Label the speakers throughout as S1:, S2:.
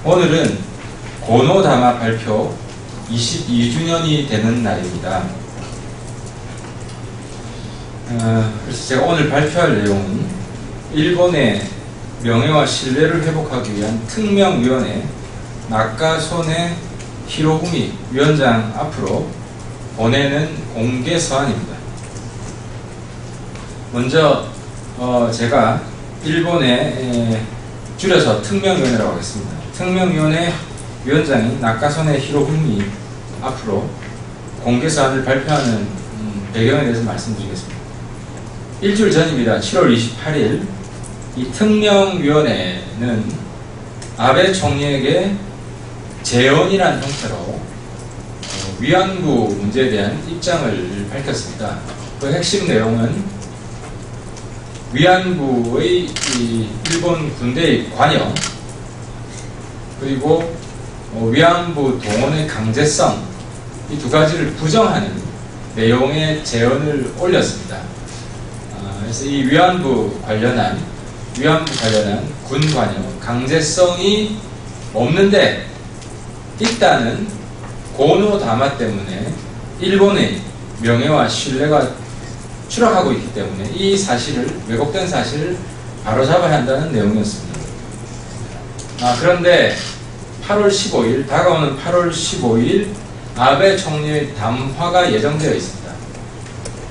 S1: 오늘은 고노다마 발표 22주년이 되는 날입니다. 그래서 제가 오늘 발표할 내용은 일본의 명예와 신뢰를 회복하기 위한 특명위원회 나카소네 히로부미 위원장 앞으로 보내는 공개 서한입니다. 먼저 제가 일본의 줄여서 특명위원회라고 하겠습니다. 특명위원회 위원장인 나카소네 히로부미 앞으로 공개 서한을 발표하는 배경에 대해서 말씀드리겠습니다. 일주일 전입니다. 7월 28일 이 특명위원회는 아베 총리에게 재연이라는 형태로 위안부 문제에 대한 입장을 밝혔습니다. 그 핵심 내용은 위안부의 일본 군대의 관여, 그리고 위안부 동원의 강제성, 이 두 가지를 부정하는 내용의 제언을 올렸습니다. 그래서 이 위안부 관련한 군 관여, 강제성이 없는데 있다는 고노다마 때문에 일본의 명예와 신뢰가 추락하고 있기 때문에 이 사실을, 왜곡된 사실을 바로잡아야 한다는 내용이었습니다. 그런데 8월 15일, 다가오는 8월 15일 아베 총리의 담화가 예정되어 있습니다.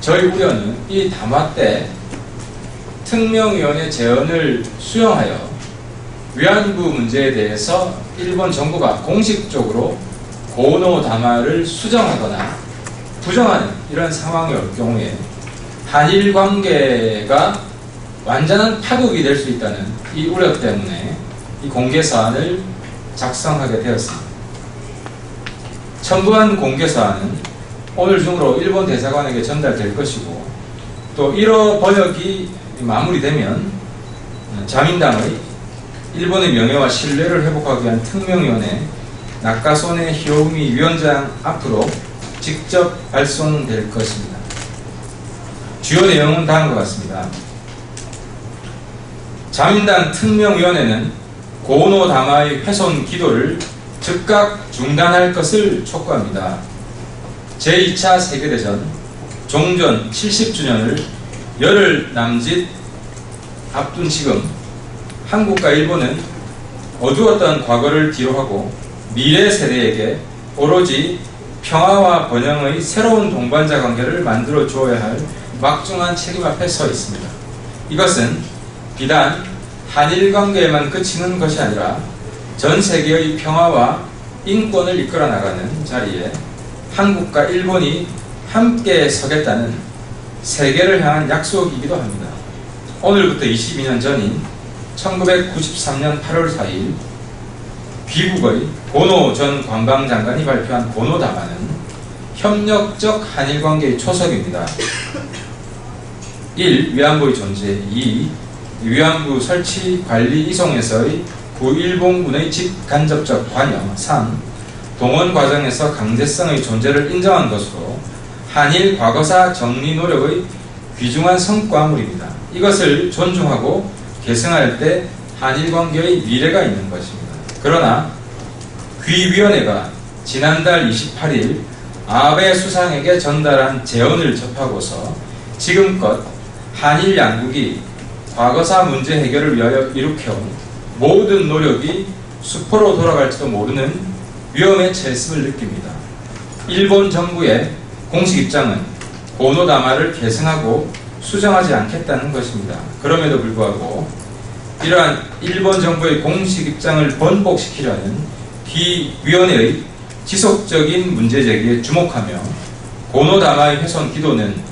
S1: 저희 우려는 이 담화 때 특명위원회 제언을 수용하여 위안부 문제에 대해서 일본 정부가 공식적으로 고노다마를 수정하거나 부정하는 이런 상황이 올 경우에 한일 관계가 완전한 파국이 될 수 있다는 이 우려 때문에 이 공개 서한을 작성하게 되었습니다. 첨부한 공개 서한은 오늘 중으로 일본 대사관에게 전달될 것이고, 또 1호 번역이 마무리되면 자민당의 일본의 명예와 신뢰를 회복하기 위한 특명위원회 나카소네 히로부미 위원장 앞으로 직접 발송될 것입니다. 주요 내용은 다음과 같습니다. 자민당 특명위원회는 고노다마의 훼손 기도를 즉각 중단할 것을 촉구합니다. 제2차 세계대전 종전 70주년을 열흘 남짓 앞둔 지금 한국과 일본은 어두웠던 과거를 뒤로하고 미래 세대에게 오로지 평화와 번영의 새로운 동반자 관계를 만들어 주어야 할 막중한 책임 앞에 서 있습니다. 이것은 비단 한일 관계에만 그치는 것이 아니라 전 세계의 평화와 인권을 이끌어 나가는 자리에 한국과 일본이 함께 서겠다는 세계를 향한 약속이기도 합니다. 오늘부터 22년 전인 1993년 8월 4일 귀국의 고노 전 관방장관이 발표한 고노다마는 협력적 한일관계의 초석입니다. 1. 위안부의 존재. 2. 위안부 설치, 관리, 이송에서의 구일본군의 직간접적 관여. 3. 동원 과정에서 강제성의 존재를 인정한 것으로 한일 과거사 정리 노력의 귀중한 성과물입니다. 이것을 존중하고 계승할 때 한일 관계의 미래가 있는 것입니다. 그러나 귀위원회가 지난달 28일 아베 수상에게 전달한 제언을 접하고서 지금껏 한일 양국이 과거사 문제 해결을 위하여 일으켜온 모든 노력이 수포로 돌아갈지도 모르는 위험에 처했음을 느낍니다. 일본 정부의 공식 입장은 고노다마를 계승하고 수정하지 않겠다는 것입니다. 그럼에도 불구하고 이러한 일본 정부의 공식 입장을 번복시키려는 귀위원회의 지속적인 문제제기에 주목하며 고노다마의 훼손 기도는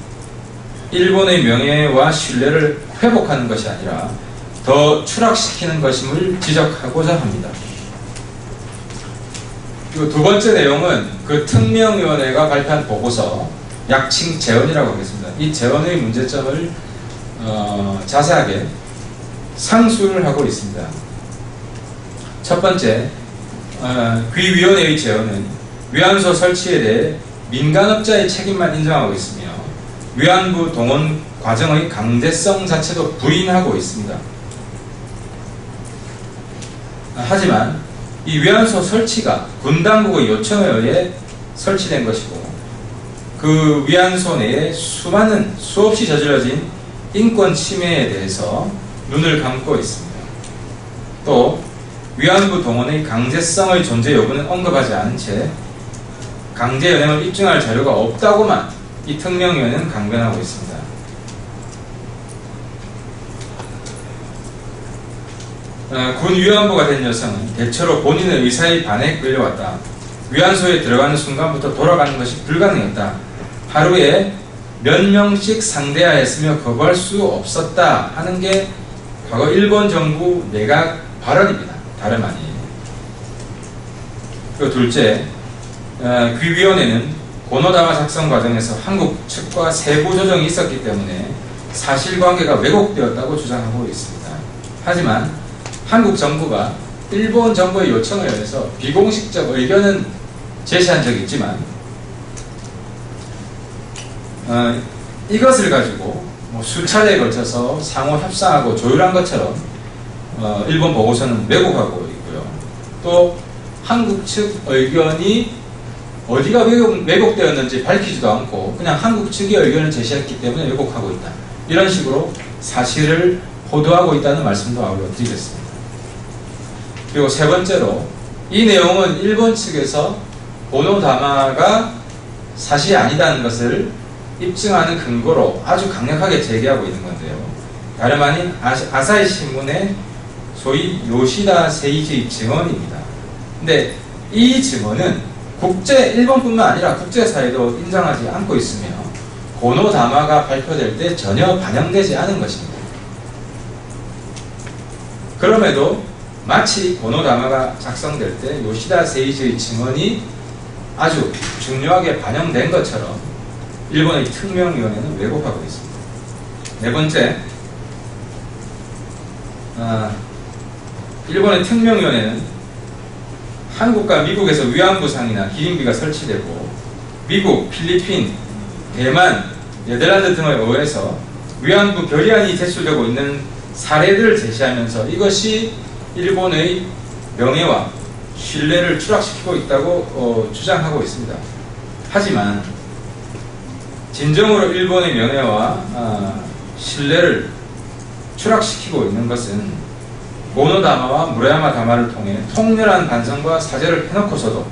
S1: 일본의 명예와 신뢰를 회복하는 것이 아니라 더 추락시키는 것임을 지적하고자 합니다. 두 번째 내용은 그 특명위원회가 발표한 보고서, 약칭 제언이라고 하겠습니다. 이 제언의 문제점을 자세하게 상수를 하고 있습니다. 첫 번째, 귀위원회의 제언은 위안소 설치에 대해 민간업자의 책임만 인정하고 있으며 위안부 동원 과정의 강제성 자체도 부인하고 있습니다. 하지만 이 위안소 설치가 군 당국의 요청에 의해 설치된 것이고, 그 위안소 내에 수없이 저질러진 인권 침해에 대해서 눈을 감고 있습니다. 또 위안부 동원의 강제성의 존재 여부는 언급하지 않은 채 강제 연행을 입증할 자료가 없다고만 이 특명위원회는 강변하고 있습니다. 군 위안부가 된 여성은 대체로 본인의 의사에 반해 끌려왔다. 위안소에 들어가는 순간부터 돌아가는 것이 불가능했다. 하루에 몇 명씩 상대해야 했으며 거부할 수 없었다 하는 게 과거 일본 정부 내각 발언입니다. 다름 아니에요. 그 둘째, 귀위원회는 고노다마 작성 과정에서 한국 측과 세부 조정이 있었기 때문에 사실관계가 왜곡되었다고 주장하고 있습니다. 하지만 한국 정부가 일본 정부의 요청에 의해서 비공식적 의견은 제시한 적이 있지만 이것을 가지고 수차례에 걸쳐서 상호 협상하고 조율한 것처럼 일본 보고서는 왜곡하고 있고요. 또 한국 측 의견이 어디가 왜곡되었는지 밝히지도 않고 그냥 한국 측의 의견을 제시했기 때문에 왜곡하고 있다. 이런 식으로 사실을 호도하고 있다는 말씀도 아울러 드리겠습니다. 그리고 세 번째로, 이 내용은 일본 측에서 고노다마가 사실이 아니다는 것을 입증하는 근거로 아주 강력하게 제기하고 있는 건데요. 다름 아닌 아사히 신문의 소위 요시다 세이지 증언입니다. 근데 이 증언은 일본뿐만 아니라 국제사회도 인정하지 않고 있으며 고노다마가 발표될 때 전혀 반영되지 않은 것입니다. 그럼에도 마치 고노다마가 작성될 때 요시다 세이지의 증언이 아주 중요하게 반영된 것처럼 일본의 특명위원회는 왜곡하고 있습니다. 네 번째, 일본의 특명위원회는 한국과 미국에서 위안부상이나 기린비가 설치되고 미국, 필리핀, 대만, 네덜란드 등에 의해서 위안부 결의안이 제출되고 있는 사례들을 제시하면서 이것이 일본의 명예와 신뢰를 추락시키고 있다고 주장하고 있습니다. 하지만 진정으로 일본의 명예와 신뢰를 추락시키고 있는 것은 고노다마와 무라야마 다마를 통해 통렬한 반성과 사죄를 해놓고서도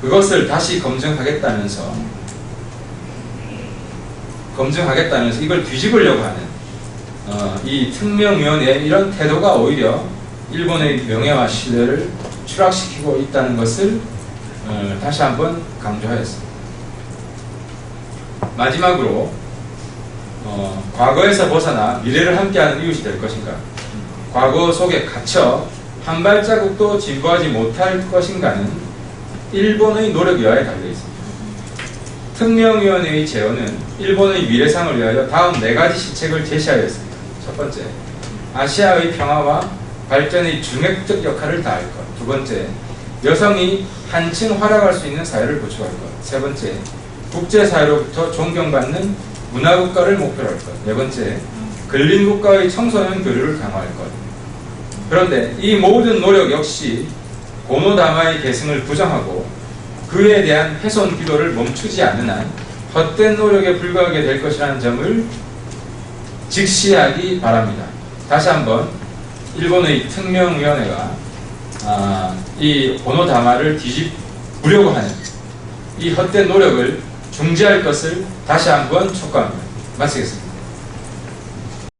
S1: 그것을 다시 검증하겠다면서 이걸 뒤집으려고 하는 이 특명위원회의 이런 태도가 오히려 일본의 명예와 신뢰를 추락시키고 있다는 것을 다시 한번 강조하였습니다. 마지막으로 과거에서 벗어나 미래를 함께하는 이웃이 될 것인가, 과거 속에 갇혀 한 발자국도 진보하지 못할 것인가는 일본의 노력 여하에 달려 있습니다. 특명위원회의 제언은 일본의 미래상을 위하여 다음 4가지 시책을 제시하였습니다. 첫 번째, 아시아의 평화와 발전의 중핵적 역할을 다할 것. 두 번째, 여성이 한층 활약할 수 있는 사회를 구축할 것. 세 번째, 국제사회로부터 존경받는 문화국가를 목표로 할 것. 네 번째, 근린국가의 청소년 교류를 강화할 것. 그런데 이 모든 노력 역시 고노다마의 계승을 부정하고 그에 대한 훼손 기도를 멈추지 않는 한 헛된 노력에 불과하게 될 것이라는 점을 직시하기 바랍니다. 다시 한번 일본의 특명위원회가 이 고노다마를 뒤집으려고 하는 이 헛된 노력을 중지할 것을 다시 한번 촉구합니다. 마치겠습니다.